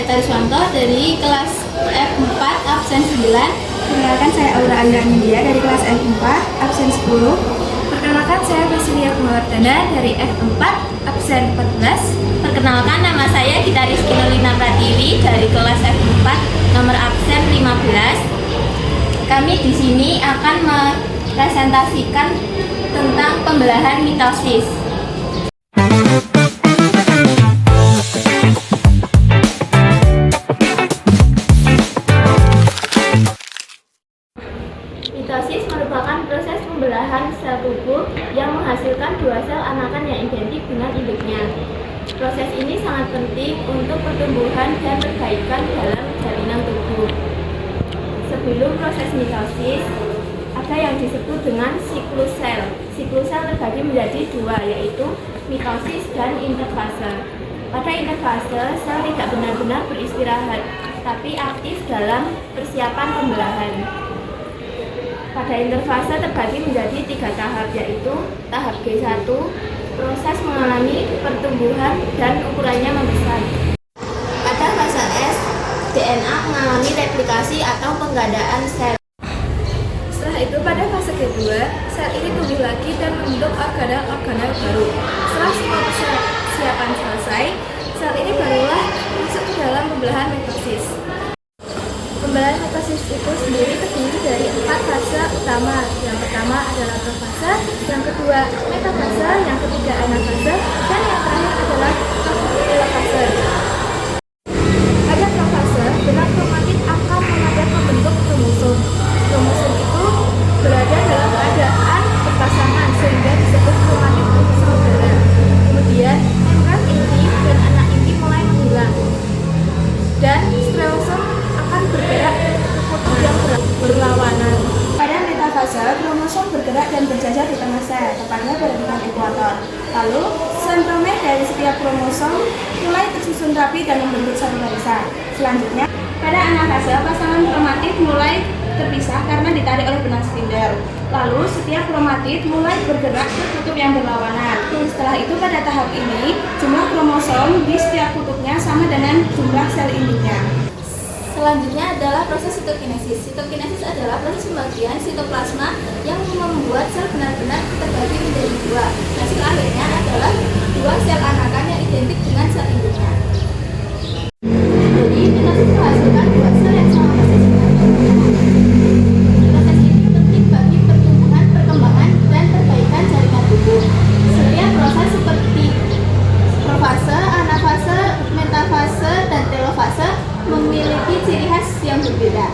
saya Tariswanto dari kelas F4 absen 9. Perkenalkan, saya Aura Angga Anindya dari kelas F4 absen 10. Perkenalkan, saya Vasilia Kumawardana dari F4 absen 14. Perkenalkan, nama saya Gita Rizky Nolina Pratiwi dari kelas F4 nomor absen 15. Kami di sini akan mempresentasikan tentang pembelahan mitosis. Mitosis merupakan proses pembelahan sel tubuh yang menghasilkan dua sel anakan yang identik dengan induknya. Proses ini sangat penting untuk pertumbuhan dan perbaikan dalam jaringan tubuh. Sebelum proses mitosis, ada yang disebut dengan siklus sel. Siklus sel terbagi menjadi dua, yaitu mitosis dan interfase. Pada interfase, sel tidak benar-benar beristirahat, tapi aktif dalam persiapan pembelahan. Pada interfase terbagi menjadi 3 tahap, yaitu tahap G1, proses mengalami pertumbuhan dan ukurannya membesar. Pada fase S, DNA mengalami replikasi atau penggandaan sel. Setelah itu, pada fase kedua, sel ini tumbuh lagi dan membentuk organel-organel baru. Setelah semua persiapan selesai, sel ini barulah masuk ke dalam pembelahan mitosis. Pembelahan mitosis itu sendiri terdiri dari 4 fase utama. Yang pertama adalah profase, yang kedua metafase, yang ketiga anafase, dan yang terakhir adalah telofase. Pada profase, benang kromatit akan mengajar membentuk kromosom. Kromosom itu berada dalam keadaan berpasangan sehingga disebut kromatit saudara. Kemudian membran inti dan anak inti mulai menghilang, dan strosom akan bergerak ke kutub yang berlawanan. Pada metafase, kromosom bergerak dan berjajar di tengah sel, tepatnya pada titik ekuator. Lalu, sentromer dari setiap kromosom mulai tersusun rapi dan membentuk satu barisan. Selanjutnya, pada anafase, pasangan kromatid mulai terpisah karena ditarik oleh benang spindel. Lalu, setiap kromatid mulai bergerak ke kutub yang berlawanan. Setelah itu, pada tahap ini, jumlah kromosom di setiap kutubnya sama dengan jumlah sel induknya. Selanjutnya adalah proses sitokinesis. Sitokinesis adalah proses pembagian sitoplasma yang membuat sel benar-benar terbagi menjadi dua. Hasil akhirnya adalah dua sel anakan yang identik dengan sel induknya. Jadi, mitosis menghasilkan dua sel yang sama posisinya. Proses ini penting bagi pertumbuhan, perkembangan, dan perbaikan jaringan tubuh. Setiap proses seperti profase, anafase, metafase, dan telofase memiliki ciri khas yang berbeda.